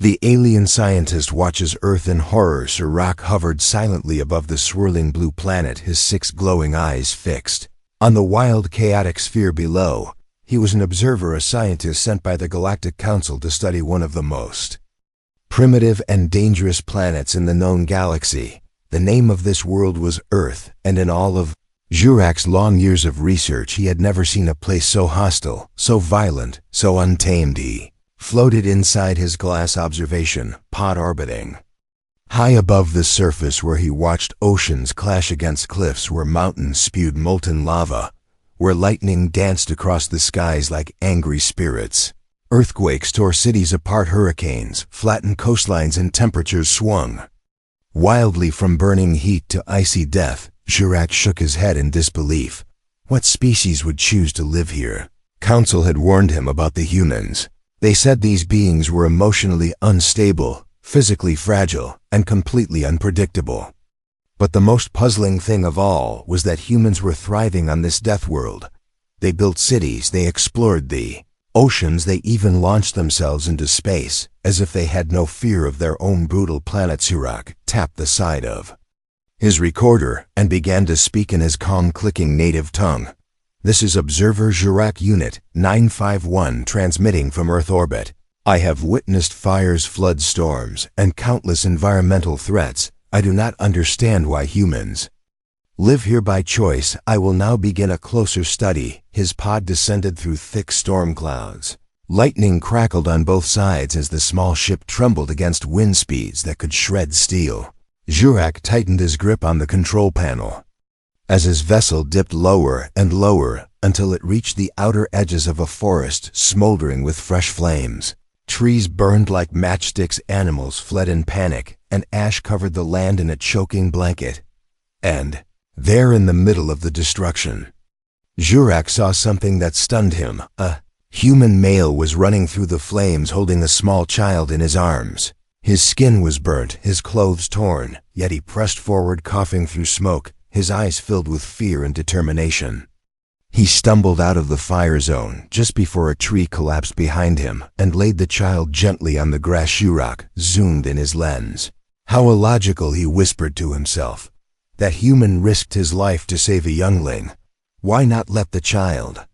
The alien scientist watches Earth in horror. Sirach hovered silently above the swirling blue planet, his 6 glowing eyes fixed on the wild, chaotic sphere below. He was an observer, a scientist sent by the Galactic Council to study one of the most primitive and dangerous planets in the known galaxy. The name of this world was Earth, and in all of Jurac's long years of research, he had never seen a place so hostile, so violent, so untamed. He floated inside his glass observation pod, orbiting high above the surface, where he watched oceans clash against cliffs, where mountains spewed molten lava, where lightning danced across the skies like angry spirits. Earthquakes tore cities apart, hurricanes flattened coastlines, and temperatures swung wildly from burning heat to icy death. Jurac shook his head in disbelief. What species would choose to live here? Council had warned him about the humans. They said these beings were emotionally unstable, physically fragile, and completely unpredictable. But the most puzzling thing of all was that humans were thriving on this death world. They built cities, they explored the oceans, they even launched themselves into space, as if they had no fear of their own brutal planet. Jurac tapped the side of his recorder and began to speak in his calm, clicking native tongue. This is Observer Jurac Unit 951 transmitting from Earth orbit. I have witnessed fires, floods, storms, and countless environmental threats. I do not understand why humans live here by choice. I will now begin a closer study. His pod descended through thick storm clouds. Lightning crackled on both sides as the small ship trembled against wind speeds that could shred steel. Jurac tightened his grip on the control panel as his vessel dipped lower and lower until it reached the outer edges of a forest smoldering with fresh flames. Trees burned like matchsticks, animals fled in panic, and ash covered the land in a choking blanket. And there, in the middle of the destruction, Jurac saw something that stunned him. A human male was running through the flames, holding a small child in his arms. His skin was burnt, his clothes torn, yet he pressed forward, coughing through smoke, his eyes filled with fear and determination. He stumbled out of the fire zone just before a tree collapsed behind him and laid the child gently on the grass. Jurac zoomed in his lens. How illogical, he whispered to himself. That human risked his life to save a youngling. Why not let the child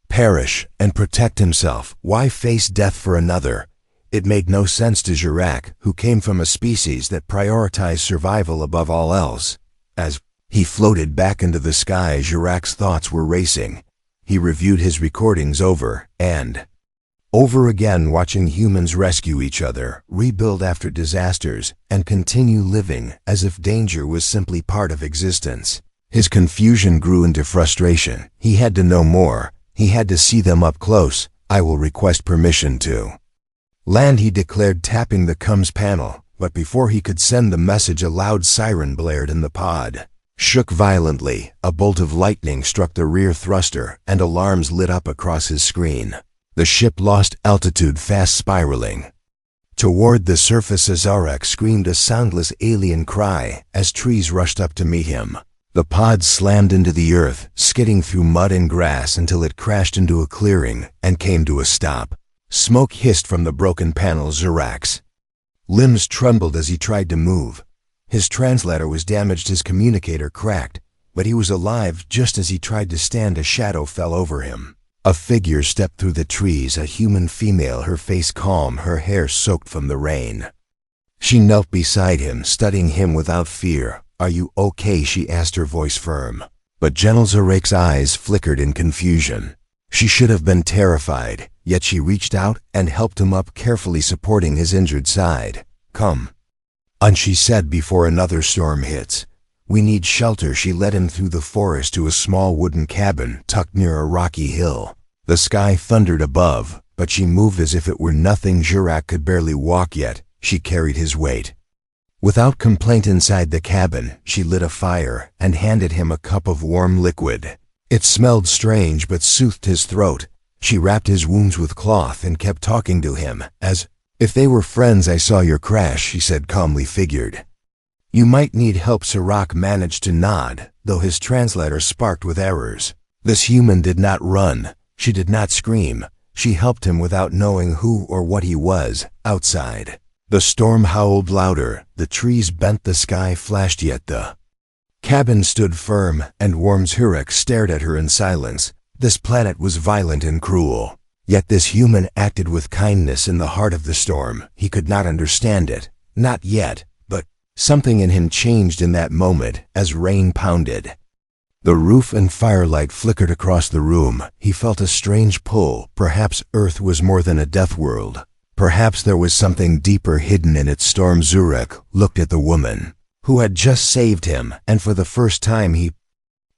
perish and protect himself? Why face death for another? It made no sense to Jurac, who came from a species that prioritized survival above all else. As he floated back into the sky, Jurac's thoughts were racing. He reviewed his recordings over and over again, watching humans rescue each other, rebuild after disasters, and continue living as if danger was simply part of existence. His confusion grew into frustration. He had to know more. He had to see them up close. I will request permission to land, he declared, tapping the comms panel. But before he could send the message, a loud siren blared and the pod shook violently. A bolt of lightning struck the rear thruster, and alarms lit up across his screen. The ship lost altitude, fast spiraling toward the surface. Jurac screamed a soundless alien cry as trees rushed up to meet him. The pod slammed into the earth, skidding through mud and grass until it crashed into a clearing and came to a stop. Smoke hissed from the broken panels. Jurac's limbs trembled as he tried to move. His translator was damaged, his communicator cracked, but he was alive. Just as he tried to stand, a shadow fell over him. A figure stepped through the trees, a human female, her face calm, her hair soaked from the rain. She knelt beside him, studying him without fear. Are you okay? She asked, her voice firm. But gentle. Jurac's eyes flickered in confusion. She should have been terrified, yet she reached out and helped him up, carefully supporting his injured side. Come on, she said, before another storm hits. We need shelter. She led him through the forest to a small wooden cabin tucked near a rocky hill. The sky thundered above, but she moved as if it were nothing. Jurac could barely walk, yet she carried his weight. Without complaint, inside the cabin, she lit a fire and handed him a cup of warm liquid. It smelled strange but soothed his throat. She wrapped his wounds with cloth and kept talking to him, as if they were friends. I saw your crash, she said calmly. Figured you might need help. Jurac managed to nod, though his translator sparked with errors. This human did not run. She did not scream. She helped him without knowing who or what he was. Outside, The storm howled louder, the trees bent, the sky flashed, yet the cabin stood firm, and Worm's Hurek stared at her in silence. This planet was violent and cruel, yet this human acted with kindness in the heart of the storm. He could not understand it, not yet, but something in him changed in that moment as rain pounded. The roof and firelight flickered across the room. He felt a strange pull. Perhaps Earth was more than a death world. Perhaps there was something deeper hidden in its storm. Zurek looked at the woman who had just saved him, and for the first time he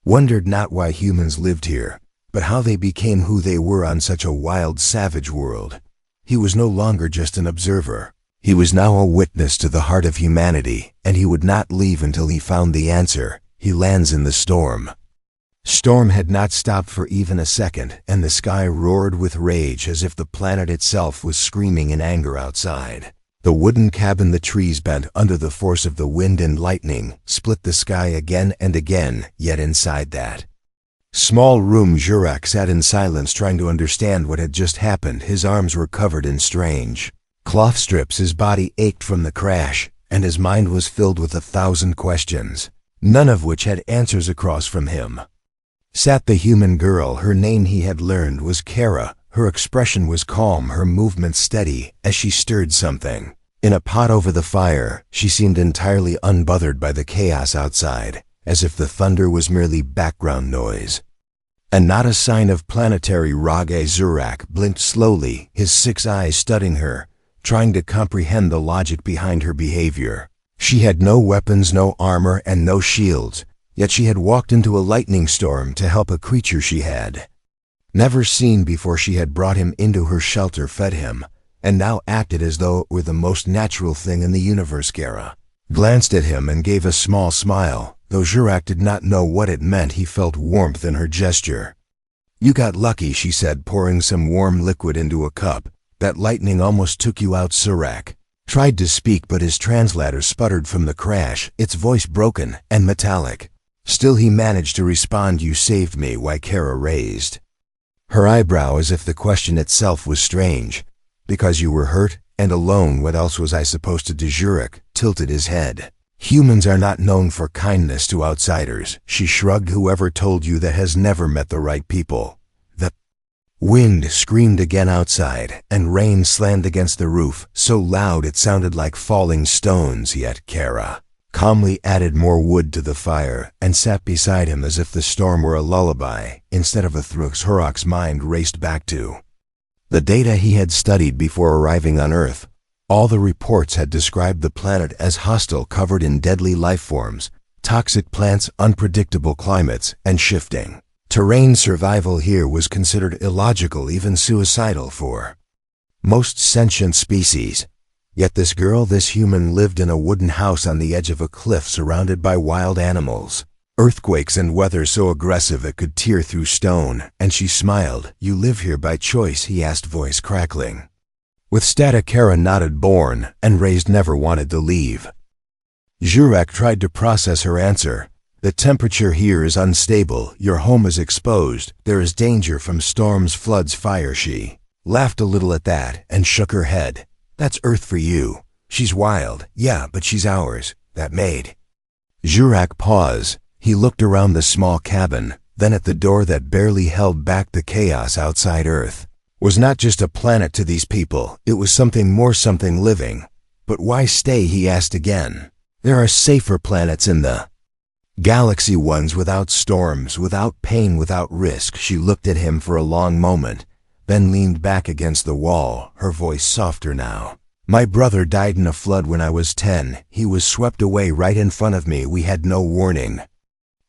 wondered not why humans lived here, but how they became who they were on such a wild, savage world. He was no longer just an observer. He was now a witness to the heart of humanity, and he would not leave until he found the answer. He lands in the storm. Storm had not stopped for even a second, and the sky roared with rage as if the planet itself was screaming in anger outside. The wooden cabin, the trees bent under the force of the wind and lightning, split the sky again and again, yet inside that small room Zurek sat in silence, trying to understand what had just happened. His arms were covered in strange cloth strips, his body ached from the crash, and his mind was filled with 1,000 questions, none of which had answers. Across from him sat the human girl. Her name he had learned was Kara. Her expression was calm, her movements steady, as she stirred something in a pot over the fire. She seemed entirely unbothered by the chaos outside, as if the thunder was merely background noise. And not a sign of planetary rage. Zurek blinked slowly, his 6 eyes studying her, trying to comprehend the logic behind her behavior. She had no weapons, no armor, and no shields, yet she had walked into a lightning storm to help a creature she had never seen before. She had brought him into her shelter, fed him, and now acted as though it were the most natural thing in the universe. Kara glanced at him and gave a small smile. Though Zurek did not know what it meant, he felt warmth in her gesture. "You got lucky," she said, pouring some warm liquid into a cup. "That lightning almost took you out." Zurek tried to speak, but his translator sputtered from the crash, its voice broken and metallic. Still he managed to respond, "You saved me." Why? Kara raised her eyebrow as if the question itself was strange. "Because you were hurt and alone. What else was I supposed to do?" Zurek tilted his head. "Humans are not known for kindness to outsiders." She shrugged. "Whoever told you that has never met the right people." The wind screamed again outside, and rain slammed against the roof, so loud it sounded like falling stones. Yet Kara calmly added more wood to the fire and sat beside him as if the storm were a lullaby instead of a thrill. Zurek's mind raced back to the data he had studied before arriving on Earth. All the reports had described the planet as hostile, covered in deadly life forms, toxic plants, unpredictable climates, and shifting terrain. Survival here was considered illogical, even suicidal for most sentient species. Yet this girl, this human, lived in a wooden house on the edge of a cliff surrounded by wild animals, earthquakes, and weather so aggressive it could tear through stone. And she smiled. "You live here by choice?" he asked, voice crackling with static. Kara nodded, born and raised, never wanted to leave. Zurek tried to process her answer. "The temperature here is unstable. Your home is exposed. There is danger from storms, floods, fire." She laughed a little at that and shook her head. "That's Earth for you. She's wild, yeah, but she's ours. That made." Zurek paused. He looked around the small cabin, then at the door that barely held back the chaos outside. Earth was not just a planet to these people. It was something more, something living. "But why stay?" he asked again. "There are safer planets in the galaxy, ones without storms, without pain, without risk." She looked at him for a long moment, then leaned back against the wall, her voice softer now. "My brother died in a flood when I was 10. He was swept away right in front of me. We had no warning,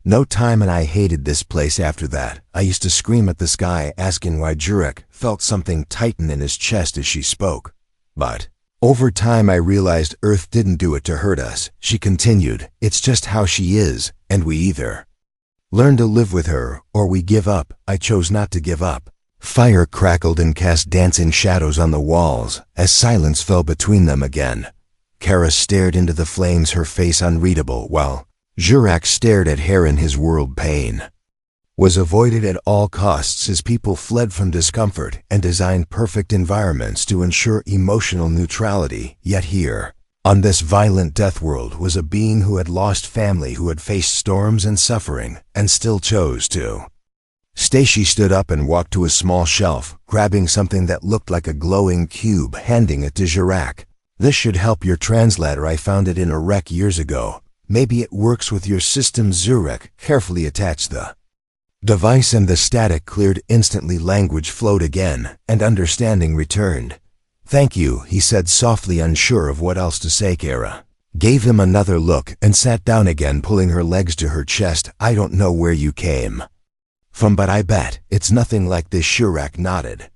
no time, and I hated this place after that. I used to scream at the sky, asking why." Zurek felt something tighten in his chest as she spoke. "But over time I realized Earth didn't do it to hurt us," she continued. "It's just how she is, and we either learn to live with her or we give up." I chose not to give up. Fire crackled and cast dancing shadows on the walls as silence fell between them again. Kara stared into the flames, her face unreadable, while Zurek stared at hair in his world pain. was avoided at all costs as people fled from discomfort and designed perfect environments to ensure emotional neutrality. Yet here, on this violent death world, was a being who had lost family, who had faced storms and suffering, and still chose to. Stacy stood up and walked to a small shelf, grabbing something that looked like a glowing cube, handing it to Jirak. "This should help your translator. I found it in a wreck years ago. Maybe it works with your system." Zurek carefully attached the device and the static cleared instantly. Language flowed again, and understanding returned. "Thank you," he said softly, unsure of what else to say. Kara gave him another look and sat down again, pulling her legs to her chest. "I don't know where you came from, but I bet it's nothing like this." Jirak nodded.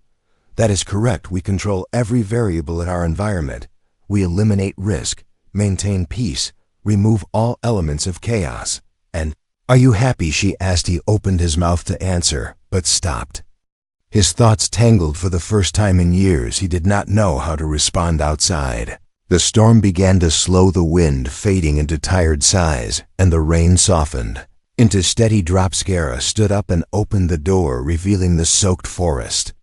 "That is correct. We control every variable in our environment. We eliminate risk, maintain peace, remove all elements of chaos. And are you happy?" she asked. He opened his mouth to answer, but stopped. His thoughts tangled. For the first time in years, he did not know how to respond. Outside, the storm began to slow, the wind fading into tired sighs, and the rain softened into steady drops. Kara stood up and opened the door, revealing the soaked forest.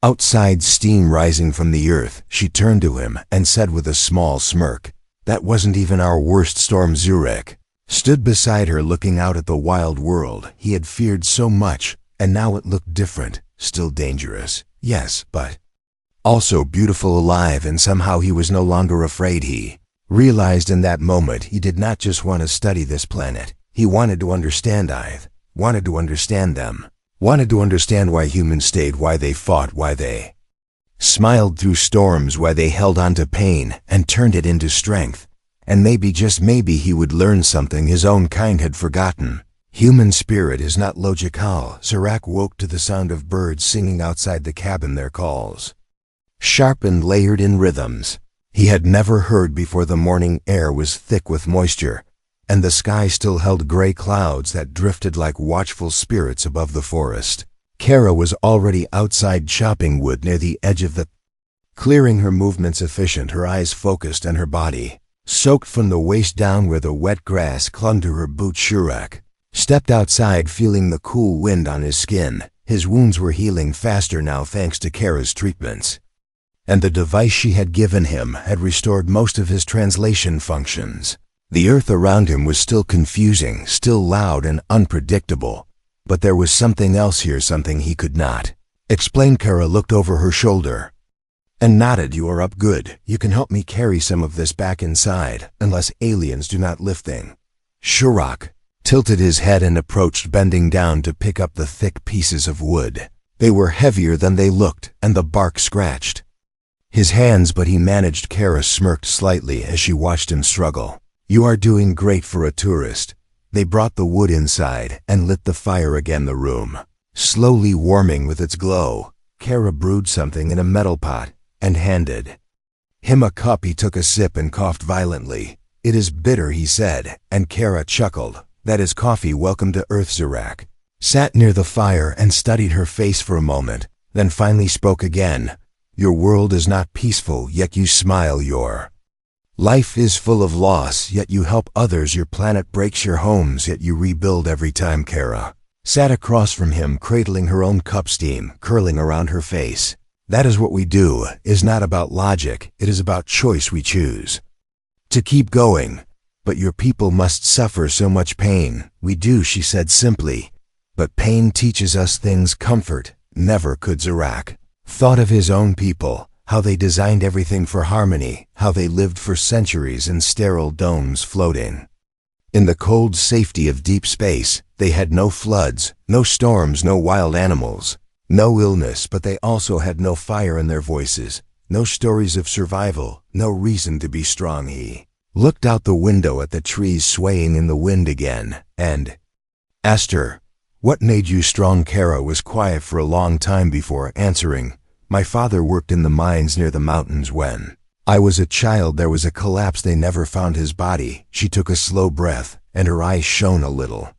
Outside, steam rising from the earth. She turned to him and said with a small smirk, "That wasn't even our worst storm." Zurek stood beside her, looking out at the wild world he had feared so much, and now it looked different. Still dangerous, yes, but also beautiful, alive, and somehow he was no longer afraid. He realized in that moment he did not just want to study this planet. He wanted to understand Ith, wanted to understand them, wanted to understand why humans stayed, why they fought, why they smiled through storms, why they held on to pain and turned it into strength. And maybe, just maybe, he would learn something his own kind had forgotten. Human spirit is not logical. Jirak woke to the sound of birds singing outside the cabin, their calls sharp and layered in rhythms he had never heard before. The morning air was thick with moisture, and the sky still held gray clouds that drifted like watchful spirits above the forest. Kara was already outside chopping wood near the edge of the clearing, her movements efficient, her eyes focused, and her body soaked from the waist down where the wet grass clung to her boots. Jirak stepped outside, feeling the cool wind on his skin. His wounds were healing faster now thanks to Kara's treatments, and the device she had given him had restored most of his translation functions. The earth around him was still confusing, still loud and unpredictable, but there was something else here, something he could not explain. Kara looked over her shoulder and nodded. "You are up. Good. You can help me carry some of this back inside, unless aliens do not lift things." Jirak tilted his head and approached, bending down to pick up the thick pieces of wood. They were heavier than they looked, and the bark scratched his hands, but he managed. Kara smirked slightly as she watched him struggle. "You are doing great for a tourist." They brought the wood inside and lit the fire again, the room slowly warming with its glow. Kara brewed something in a metal pot and handed him a cup. He took a sip and coughed violently. "It is bitter," he said, and Kara chuckled. "That is coffee. Welcome to Earth." Jirak sat near the fire and studied her face for a moment, then finally spoke again. "Your world is not peaceful, yet you smile. Your life is full of loss, yet you help others. Your planet breaks your homes, yet you rebuild every time." Kara sat across from him, cradling her own cup, steam curling around her face. "That is what we do. Is not about logic. It is about choice. We choose to keep going. But your people must suffer so much pain." "We do," she said simply. "But pain teaches us things comfort never could." Jirak thought of his own people, how they designed everything for harmony, how they lived for centuries in sterile domes floating in the cold safety of deep space. They had no floods, no storms, no wild animals, no illness, but they also had no fire in their voices, no stories of survival, no reason to be strong. He looked out the window at the trees swaying in the wind again, and asked her, "What made you strong?" Kara was quiet for a long time before answering. "My father worked in the mines near the mountains. When I was a child, there was a collapse. They never found his body." She took a slow breath, and her eyes shone a little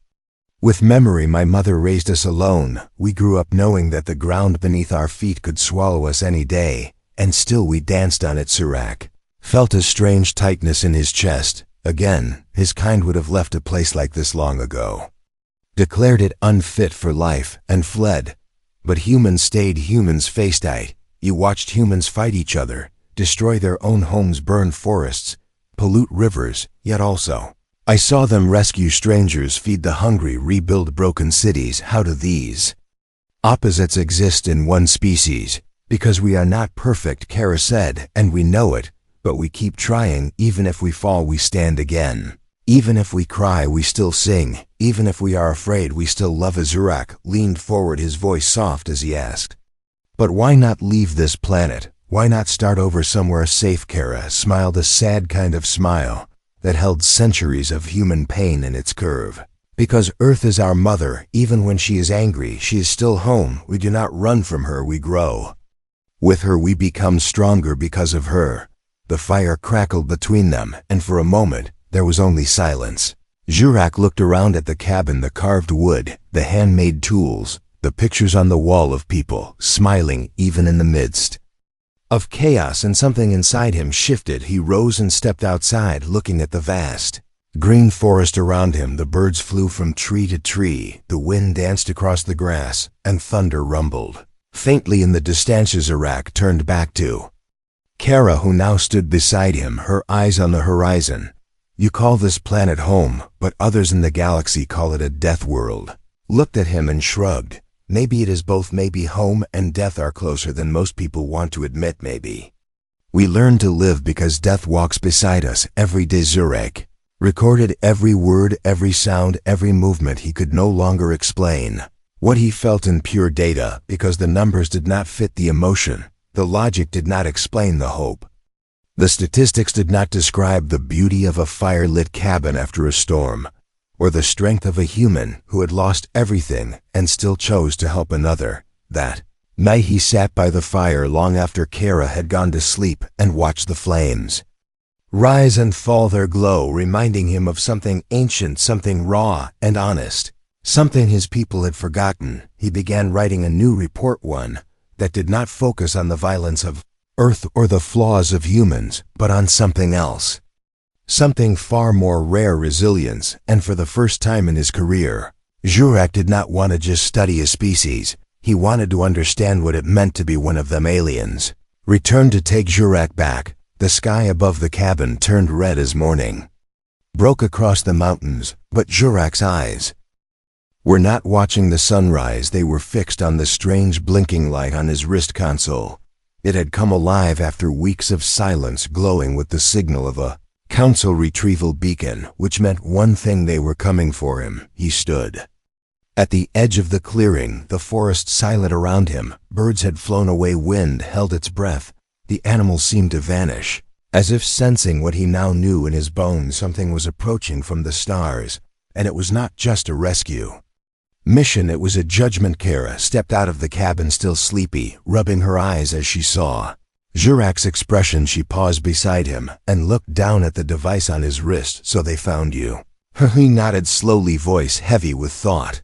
with memory. "My mother raised us alone. We grew up knowing that the ground beneath our feet could swallow us any day, and still we danced on it." Jirak felt a strange tightness in his chest. Again, his kind would have left a place like this long ago. declared it unfit for life, and fled. But humans stayed. Humans faced it. You watched humans fight each other, destroy their own homes, burn forests, pollute rivers, yet also I saw them rescue strangers, feed the hungry, rebuild broken cities. How do these opposites exist in one species? Because we are not perfect, Kara said, and we know it, but we keep trying. Even if we fall, we stand again. Even if we cry, we still sing. Even if we are afraid, we still love. Azurak leaned forward, his voice soft as he asked, "But why not leave this planet? Why not start over somewhere safe?" Kara smiled, a sad kind of smile that held centuries of human pain in its curve. "Because Earth is our mother. Even when she is angry, she is still home. We do not run from her, we grow. With her we become stronger because of her." The fire crackled between them, and for a moment there was only silence. Jurak looked around at the cabin, the carved wood, the handmade tools, the pictures on the wall of people, smiling even in the midst of chaos, and something inside him shifted. He rose and stepped outside, looking at the vast green forest around him. The birds flew from tree to tree, the wind danced across the grass, and thunder rumbled faintly in the distance. Azurak turned back to Kara, who now stood beside him, her eyes on the horizon. "You call this planet home, but others in the galaxy call it a death world." Looked at him and shrugged. "Maybe it is both. Maybe home and death are closer than most people want to admit. Maybe we learn to live because death walks beside us every day." Zurek recorded every word, every sound, every movement. He could no longer explain what he felt in pure data, because the numbers did not fit the emotion. The logic did not explain the hope. The statistics did not describe the beauty of a fire-lit cabin after a storm, or the strength of a human who had lost everything and still chose to help another. That night he sat by the fire long after Kara had gone to sleep and watched the flames rise and fall, their glow reminding him of something ancient, something raw and honest, something his people had forgotten. He began writing a new report, one that did not focus on the violence of Earth or the flaws of humans, but on something else. Something far more rare, resilience, and for the first time in his career, Jurak did not want to just study a species. He wanted to understand what it meant to be one of them. Aliens returned to take Jurak back. The sky above the cabin turned red as morning broke across the mountains, but Jurak's eyes were not watching the sunrise. They were fixed on the strange blinking light on his wrist console. It had come alive after weeks of silence, glowing with the signal of a council retrieval beacon, which meant one thing: they were coming for him. He stood at the edge of the clearing, the forest silent around him. Birds had flown away, wind held its breath. The animals seemed to vanish, as if sensing what he now knew in his bones. Something was approaching from the stars, and it was not just a rescue mission, it was a judgment. Kara stepped out of the cabin, still sleepy, rubbing her eyes as she saw Jurak's expression. She paused beside him and looked down at the device on his wrist. "So they found you?" He nodded slowly, voice heavy with thought.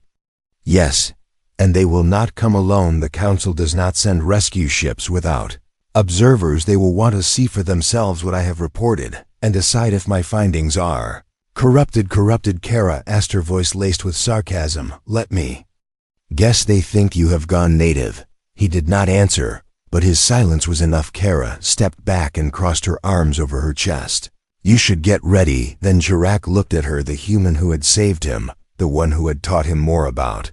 "Yes, and they will not come alone. The council does not send rescue ships without observers. They will want to see for themselves what I have reported and decide if my findings are corrupted." Kara asked, her voice laced with sarcasm. "Let me guess, they think you have gone native." He did not answer, but his silence was enough. Kara stepped back and crossed her arms over her chest. "You should get ready." Then Jurak looked at her, the human who had saved him, the one who had taught him more about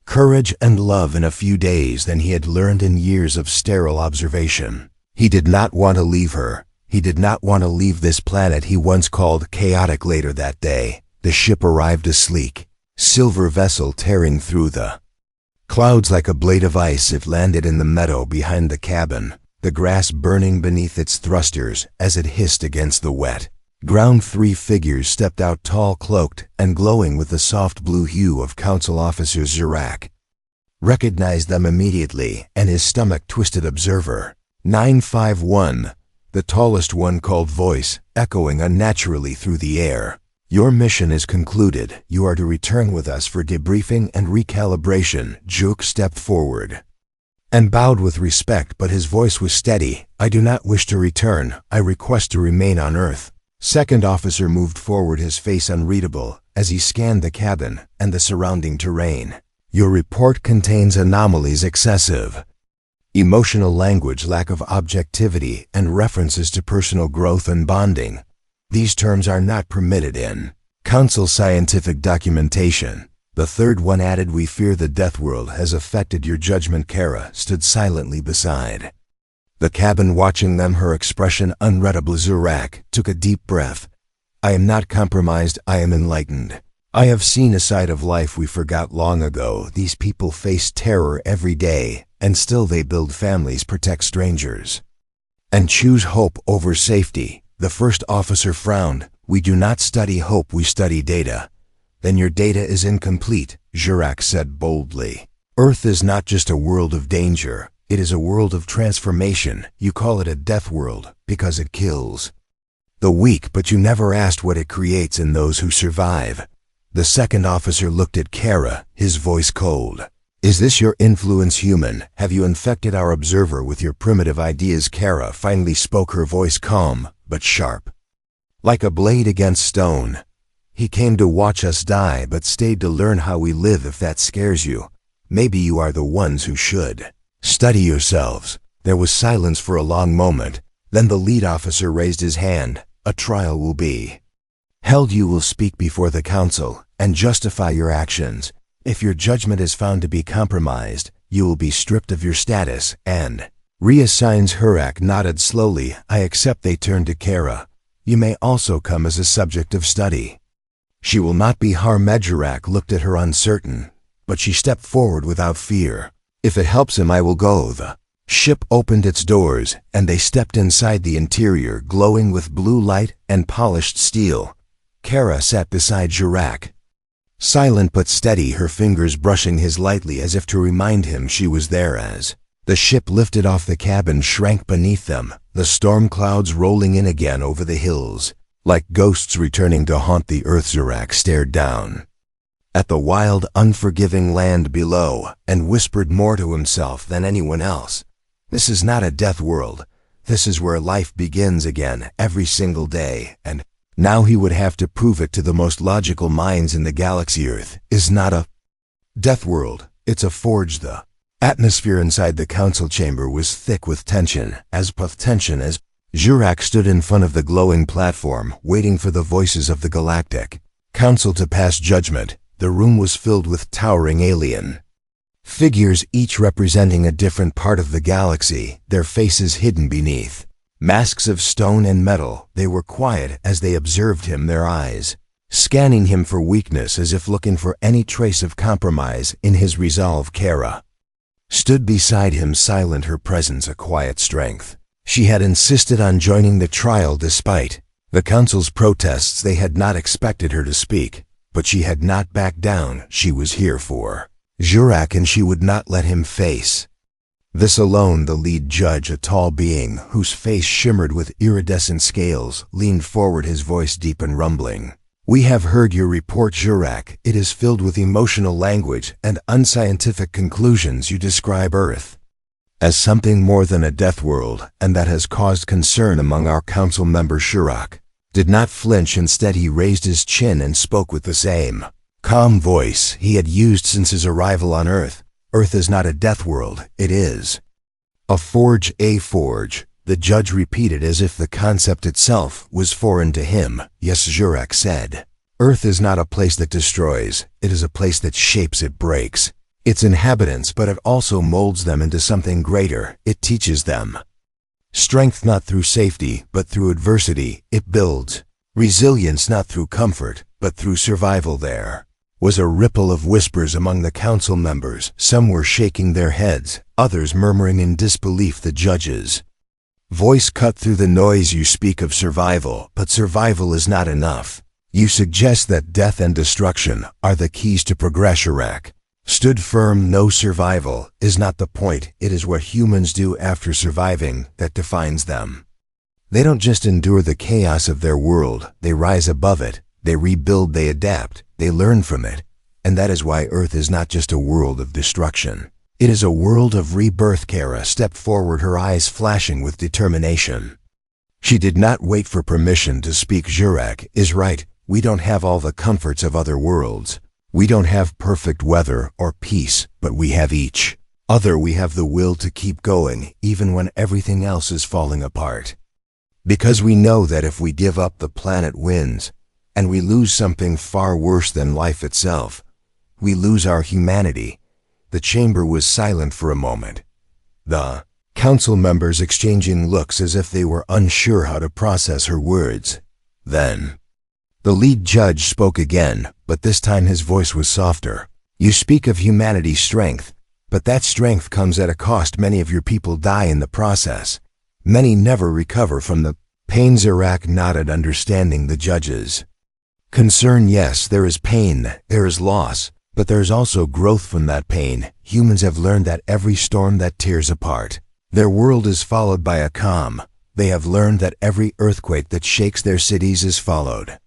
courage and love in a few days than he had learned in years of sterile observation. He did not want to leave her. He did not want to leave this planet he once called chaotic. Later that day, the ship arrived, a sleek silver vessel tearing through the clouds like a blade of ice. It landed in the meadow behind the cabin, the grass burning beneath its thrusters as it hissed against the wet ground. 3 figures stepped out, tall, cloaked, and glowing with the soft blue hue of council officers. Jurak recognized them immediately, and his stomach twisted. "Observer 951, the tallest one called, voice echoing unnaturally through the air. "Your mission is concluded. You are to return with us for debriefing and recalibration." Juk stepped forward and bowed with respect, but his voice was steady. "I do not wish to return. I request to remain on Earth." Second officer moved forward, his face unreadable. as he scanned the cabin and the surrounding terrain. "Your report contains anomalies excessive. Emotional language, lack of objectivity, and references to personal growth and bonding. These terms are not permitted in Council scientific documentation." The third one added, "We fear the death world has affected your judgment." Kara stood silently beside the cabin, watching them, her expression unreadable. Zurak took a deep breath. "I am not compromised, I am enlightened. I have seen a side of life we forgot long ago. These people face terror every day, and still they build families, protect strangers, and choose hope over safety." The first officer frowned. "We do not study hope, we study data." "Then your data is incomplete," Zurak said boldly. "Earth is not just a world of danger, it is a world of transformation. You call it a death world because it kills the weak, but you never asked what it creates in those who survive." The second officer looked at Kara, his voice cold. "Is this your influence, human? Have you infected our observer with your primitive ideas?" Kara finally spoke, her voice calm but sharp, like a blade against stone. "He came to watch us die, but stayed to learn how we live. If that scares you, maybe you are the ones who should study yourselves." There was silence for a long moment. Then the lead officer raised his hand. "A trial will be held. You will speak before the council and justify your actions. If your judgment is found to be compromised, you will be stripped of your status and reassigned." Zurak nodded slowly. "I accept." They turned to Kara. "You may also come as a subject of study. She will not be harmed." Zurak looked at her uncertain, but she stepped forward without fear. "If it helps him, I will go." The ship opened its doors, and they stepped inside, the interior glowing with blue light and polished steel. Kara sat beside Zurak, silent but steady, her fingers brushing his lightly as if to remind him she was there. As the ship lifted off, the cabin shrank beneath them, the storm clouds rolling in again over the hills, like ghosts returning to haunt the earth. Zurak stared down at the wild, unforgiving land below and whispered more to himself than anyone else. "This is not a death world. This is where life begins again every single day, and now he would have to prove it to the most logical minds in the galaxy. Earth is not a death world, it's a forge." The atmosphere inside the council chamber was thick with tension, as Zurak stood in front of the glowing platform, waiting for the voices of the Galactic Council to pass judgment. The room was filled with towering alien figures, each representing a different part of the galaxy, their faces hidden beneath masks of stone and metal. They were quiet as they observed him, their eyes scanning him for weakness, as if looking for any trace of compromise in his resolve. Kara stood beside him, silent, her presence a quiet strength. She had insisted on joining the trial despite the council's protests. They had not expected her to speak, but she had not backed down. She was here for Zurak, and she would not let him face this alone. The lead judge, a tall being whose face shimmered with iridescent scales, leaned forward, his voice deep and rumbling. "We have heard your report, Zurak. It is filled with emotional language and unscientific conclusions. You describe Earth as something more than a death world, and that has caused concern among our council members." Zurak did not flinch. Instead, he raised his chin and spoke with the same calm voice he had used since his arrival on Earth. "Earth is not a death world, it is a forge." "A forge," the judge repeated, as if the concept itself was foreign to him. "Yes," Zurak said. "Earth is not a place that destroys, it is a place that shapes, it breaks its inhabitants, but it also molds them into something greater. It teaches them strength not through safety, but through adversity. It builds resilience not through comfort, but through survival." There was a ripple of whispers among the council members. Some were shaking their heads, others murmuring in disbelief. The judge's voice cut through the noise. "You speak of survival, but survival is not enough. You suggest that death and destruction are the keys to progress." Zurak stood firm. "No, survival is not the point. It is what humans do after surviving that defines them. They don't just endure the chaos of their world, they rise above it, they rebuild, they adapt, they learn from it. And that is why Earth is not just a world of destruction. It is a world of rebirth." Kara stepped forward, her eyes flashing with determination. She did not wait for permission to speak. "Zurak is right. We don't have all the comforts of other worlds. We don't have perfect weather or peace, but we have each other. We have the will to keep going, even when everything else is falling apart. Because we know that if we give up, the planet wins, and we lose something far worse than life itself. We lose our humanity. The chamber was silent for a moment. The council members exchanging looks as if they were unsure how to process her words. Then, the lead judge spoke again, but this time his voice was softer. You speak of humanity's strength, but that strength comes at a cost. Many of your people die in the process. Many never recover from the pain. Zurak nodded, understanding the judge's concern. Yes, there is pain, there is loss, but there is also growth from that pain. Humans have learned that every storm that tears apart their world is followed by a calm. They have learned that every earthquake that shakes their cities is followed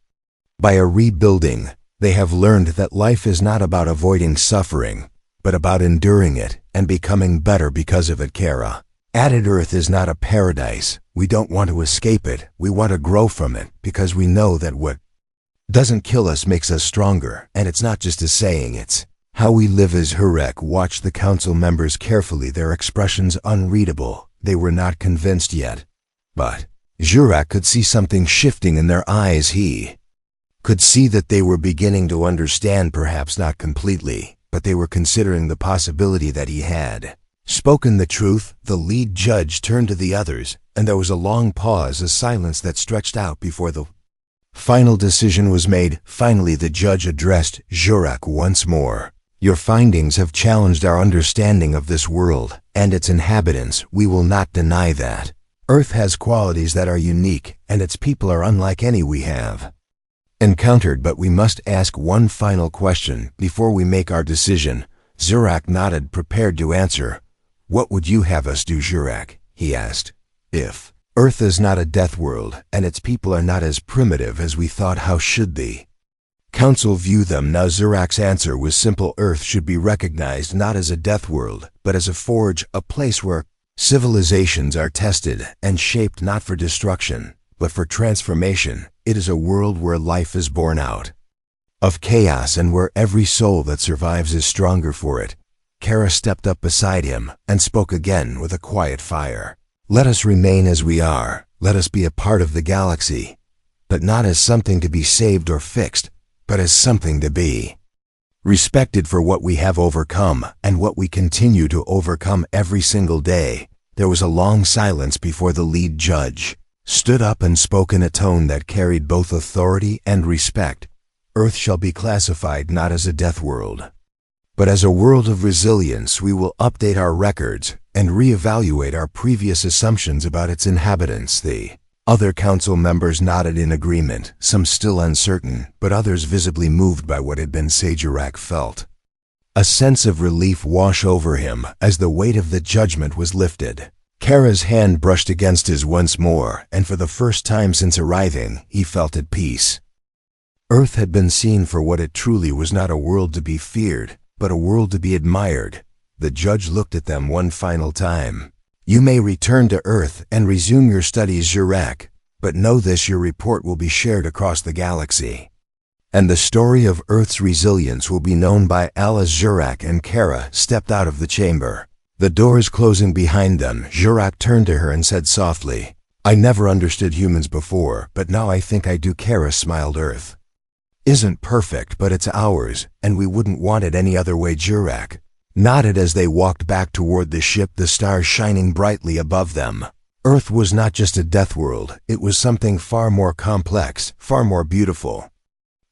by a rebuilding. They have learned that life is not about avoiding suffering, but about enduring it and becoming better because of it. Kara added, Earth is not a paradise. We don't want to escape it. We want to grow from it, because we know that what doesn't kill us makes us stronger, and it's not just a saying, it's how we live. As Hurek watched the council members carefully, their expressions unreadable. They were not convinced yet. But Zurak could see something shifting in their eyes. He could see that they were beginning to understand, perhaps not completely, but they were considering the possibility that he had spoken the truth. The lead judge turned to the others, and there was a long pause, a silence that stretched out before the final decision was made. Finally, the judge addressed Zurak once more. Your findings have challenged our understanding of this world and its inhabitants. We will not deny that. Earth has qualities that are unique, and its people are unlike any we have encountered, but we must ask one final question before we make our decision. Zurak nodded, prepared to answer. What would you have us do, Zurak? He asked. If Earth is not a death world, and its people are not as primitive as we thought, how should the council view them now? Zurak's answer was simple. Earth should be recognized not as a death world, but as a forge, a place where civilizations are tested and shaped not for destruction, but for transformation. It is a world where life is born out of chaos and where every soul that survives is stronger for it. Kara stepped up beside him and spoke again with a quiet fire. Let us remain as we are. Let us be a part of the galaxy, but not as something to be saved or fixed, but as something to be respected for what we have overcome and what we continue to overcome every single day. There was a long silence before the lead judge stood up and spoke in a tone that carried both authority and respect. Earth shall be classified not as a death world, but as a world of resilience. We will update our records and reevaluate our previous assumptions about its inhabitants. The other council members nodded in agreement, some still uncertain, but others visibly moved by what had been said. Zurak felt a sense of relief wash over him as the weight of the judgment was lifted. Kara's hand brushed against his once more, and for the first time since arriving, he felt at peace. Earth had been seen for what it truly was, not a world to be feared, but a world to be admired. The judge looked at them one final time. You may return to Earth and resume your studies, Zurak, but know this: your report will be shared across the galaxy, and the story of Earth's resilience will be known by all. As Zurak and Kara stepped out of the chamber, the doors closing behind them, Zurak turned to her and said softly, I never understood humans before, but now I think I do. Kara smiled. Earth isn't perfect, but it's ours, and we wouldn't want it any other way. Zurak nodded as they walked back toward the ship, the stars shining brightly above them. Earth was not just a death world, it was something far more complex, far more beautiful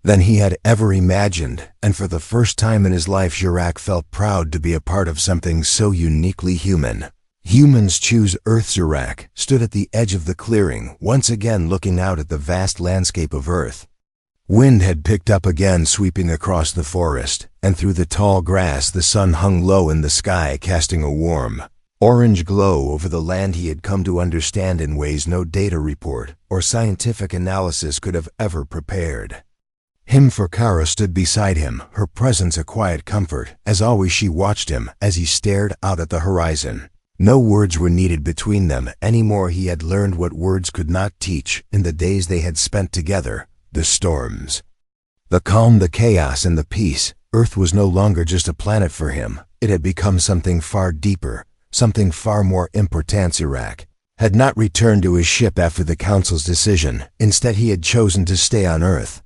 than he had ever imagined, and for the first time in his life, Zurak felt proud to be a part of something so uniquely human. Humans choose Earth. Zurak stood at the edge of the clearing, once again looking out at the vast landscape of Earth. Wind had picked up again, sweeping across the forest, and through the tall grass the sun hung low in the sky, casting a warm, orange glow over the land he had come to understand in ways no data report or scientific analysis could have ever prepared him for. Kara stood beside him, her presence a quiet comfort. As always, she watched him as he stared out at the horizon. No words were needed between them anymore. He had learned what words could not teach in the days they had spent together. the storms. The calm, the chaos, and the peace. Earth was no longer just a planet for him. It had become something far deeper, something far more important. Sirac had not returned to his ship after the Council's decision. Instead, he had chosen to stay on Earth.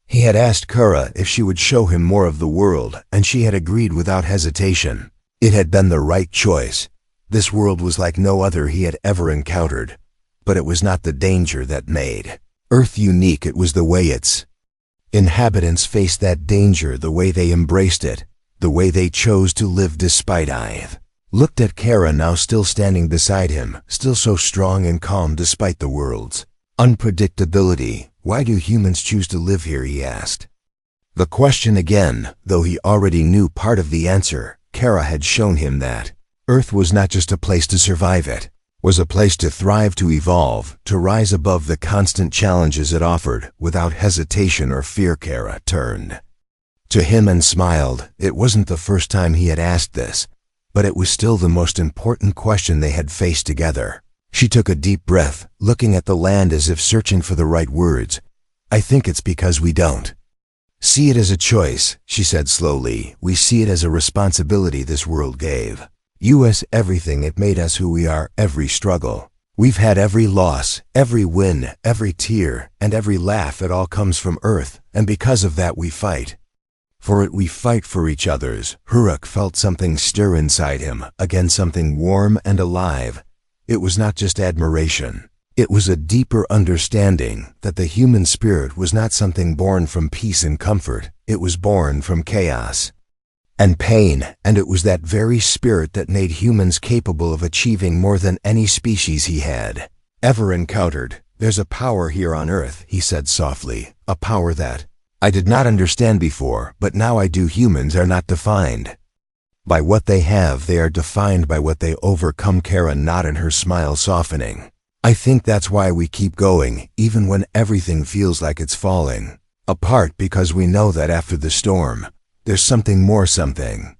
He had asked Kara if she would show him more of the world, and she had agreed without hesitation. It had been the right choice. This world was like no other he had ever encountered. But it was not the danger that made Earth unique. It was the way its inhabitants faced that danger, the way they embraced it, the way they chose to live despite it. Looked at Kara, now still standing beside him, still so strong and calm despite the world's unpredictability. Why do humans choose to live here, he asked. The question again, though he already knew part of the answer. Kara had shown him that Earth was not just a place to survive, it was a place to thrive, to evolve, to rise above the constant challenges it offered. Without hesitation or fear, Kara turned to him and smiled. It wasn't the first time he had asked this, but it was still the most important question they had faced together. She took a deep breath, looking at the land as if searching for the right words. I think it's because we don't see it as a choice, she said slowly. We see it as a responsibility this world gave us everything. It made us who we are. Every struggle we've had, every loss, every win, every tear, and every laugh, it all comes from Earth, and because of that we fight for it. We fight for each other's. Huruk felt something stir inside him, again something warm and alive. It was not just admiration. It was a deeper understanding that the human spirit was not something born from peace and comfort. It was born from chaos and pain, and it was that very spirit that made humans capable of achieving more than any species he had ever encountered. There's a power here on Earth, he said softly, a power that I did not understand before, but now I do. Humans are not defined by what they have, they are defined by what they overcome. Kara nodded, her smile softening. I think that's why we keep going, even when everything feels like it's falling apart, because we know that after the storm, there's something more, something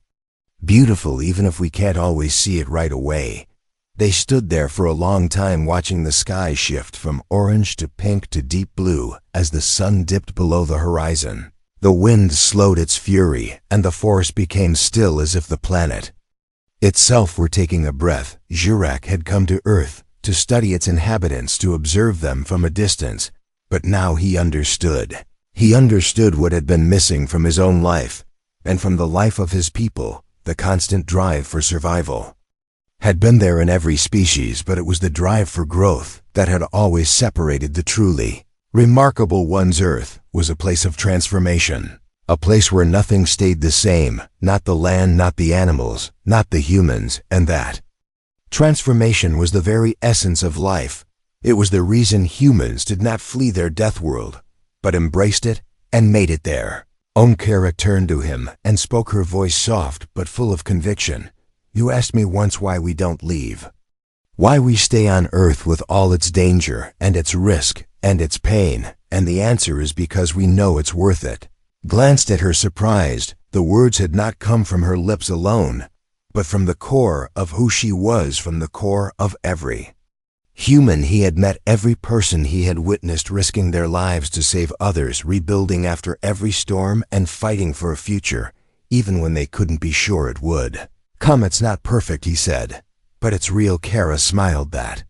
beautiful, even if we can't always see it right away. They stood there for a long time, watching the sky shift from orange to pink to deep blue as the sun dipped below the horizon. The wind slowed its fury, and the forest became still, as if the planet itself were taking a breath. Jurak had come to Earth to study its inhabitants, to observe them from a distance. But now he understood. He understood what had been missing from his own life, and from the life of his people. The constant drive for survival had been there in every species, but it was the drive for growth that had always separated the truly remarkable ones. Earth was a place of transformation, a place where nothing stayed the same, not the land, not the animals, not the humans, and that transformation was the very essence of life. It was the reason humans did not flee their death world, but embraced it and made it their own. Kara turned to him and spoke, her voice soft but full of conviction. You asked me once why we don't leave, why we stay on Earth with all its danger and its risk and its pain, and the answer is because we know it's worth it. Glanced at her, surprised. The words had not come from her lips alone, but from the core of who she was, from the core of every human he had met, every person he had witnessed risking their lives to save others, rebuilding after every storm and fighting for a future, even when they couldn't be sure it would come. It's not perfect, he said, but it's real. Kara smiled, that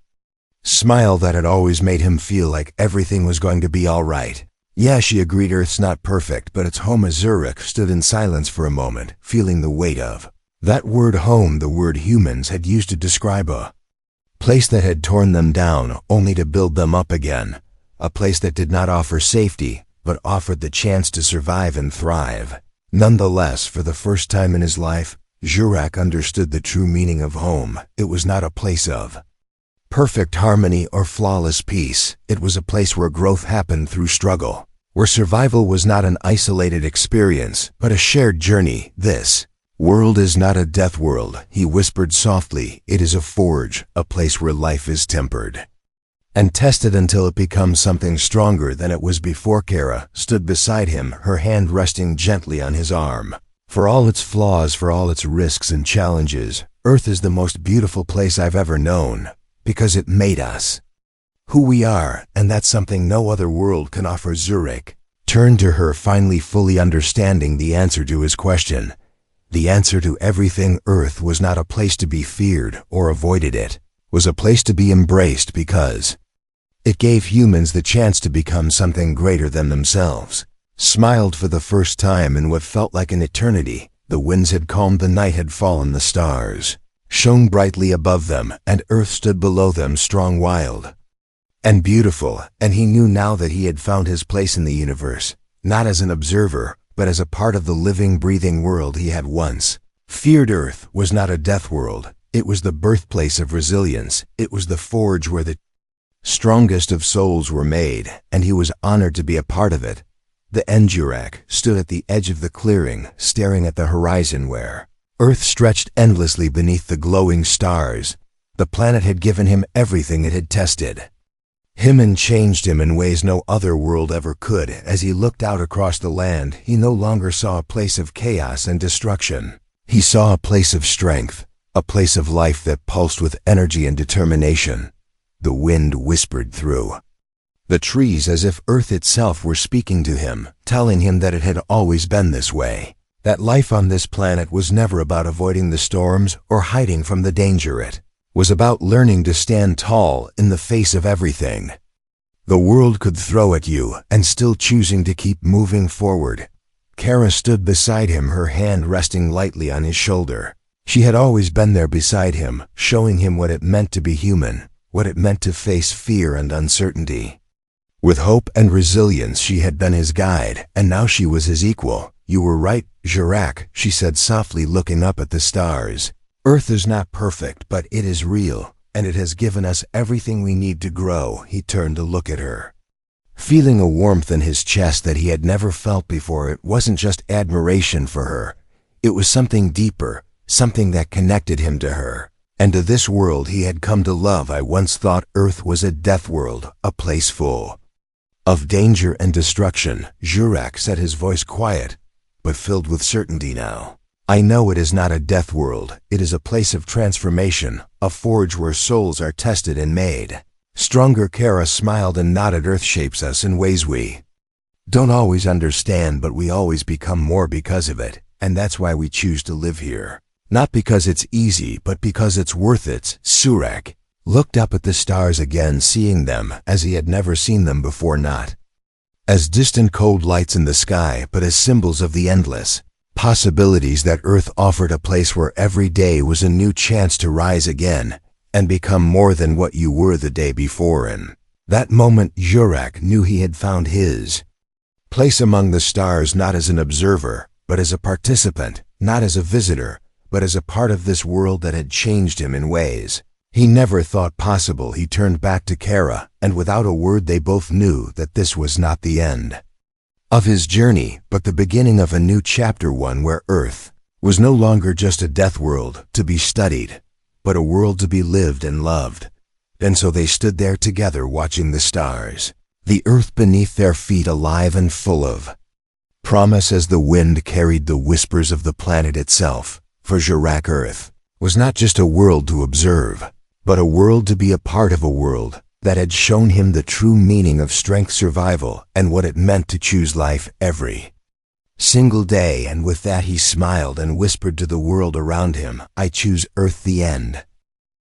smile that had always made him feel like everything was going to be all right. Yeah, she agreed, Earth's not perfect, but it's home. Zurich stood in silence for a moment, feeling the weight of that word home, the word humans had used to describe a place that had torn them down only to build them up again, a place that did not offer safety, but offered the chance to survive and thrive. Nonetheless, for the first time in his life, Jurak understood the true meaning of home. It was not a place of perfect harmony or flawless peace. It was a place where growth happened through struggle, where survival was not an isolated experience, but a shared journey. This world is not a death world, he whispered softly. It is a forge, a place where life is tempered and tested until it becomes something stronger than it was before. Kara stood beside him, her hand resting gently on his arm. For all its flaws, for all its risks and challenges, Earth is the most beautiful place I've ever known, because it made us who we are, and that's something no other world can offer. Zurich turned to her, finally fully understanding the answer to his question. The answer to everything. Earth was not a place to be feared or avoided. It was a place to be embraced because it gave humans the chance to become something greater than themselves. Smiled for the first time in what felt like an eternity. The winds had calmed, the night had fallen, the stars shone brightly above them, and Earth stood below them, strong, wild, and beautiful. And he knew now that he had found his place in the universe, not as an observer, but as a part of the living, breathing world he had once feared. Earth was not a death world. It was the birthplace of resilience. It was the forge where the strongest of souls were made, and he was honored to be a part of it. The Endurak stood at the edge of the clearing, staring at the horizon where Earth stretched endlessly beneath the glowing stars. The planet had given him everything. It had tested him and changed him in ways no other world ever could. As he looked out across the land, he no longer saw a place of chaos and destruction. He saw a place of strength, a place of life that pulsed with energy and determination. The wind whispered through the trees as if Earth itself were speaking to him, telling him that it had always been this way, that life on this planet was never about avoiding the storms or hiding from the danger. It was about learning to stand tall in the face of everything the world could throw at you and still choosing to keep moving forward. Kara stood beside him, her hand resting lightly on his shoulder. She had always been there beside him, showing him what it meant to be human, what it meant to face fear and uncertainty. With hope and resilience, she had been his guide, and now she was his equal. You were right, Jurek, she said softly, looking up at the stars. Earth is not perfect, but it is real, and it has given us everything we need to grow. He turned to look at her, feeling a warmth in his chest that he had never felt before. It wasn't just admiration for her. It was something deeper, something that connected him to her, and to this world he had come to love. I once thought Earth was a death world, a place full of danger and destruction. Jurek said, his voice quiet, but filled with certainty now. I know it is not a death world. It is a place of transformation, a forge where souls are tested and made stronger. Kara smiled and nodded. Earth shapes us in ways we don't always understand, but we always become more because of it, and that's why we choose to live here. Not because it's easy, but because it's worth it. Zurek looked up at the stars again, seeing them as he had never seen them before, not as distant cold lights in the sky, but as symbols of the endless possibilities that Earth offered, a place where every day was a new chance to rise again and become more than what you were the day before. In that moment, Jurek knew he had found his place among the stars, not as an observer, but as a participant, not as a visitor, but as a part of this world that had changed him in ways he never thought possible. He turned back to Kara, and without a word they both knew that this was not the end of his journey, but the beginning of a new chapter, one where Earth was no longer just a death world to be studied, but a world to be lived and loved. And so they stood there together, watching the stars, the Earth beneath their feet, alive and full of promise as the wind carried the whispers of the planet itself. For Jurek, Earth was not just a world to observe, but a world to be a part of, a world that had shown him the true meaning of strength, survival, and what it meant to choose life every single day. And with that he smiled and whispered to the world around him, I choose Earth. The end.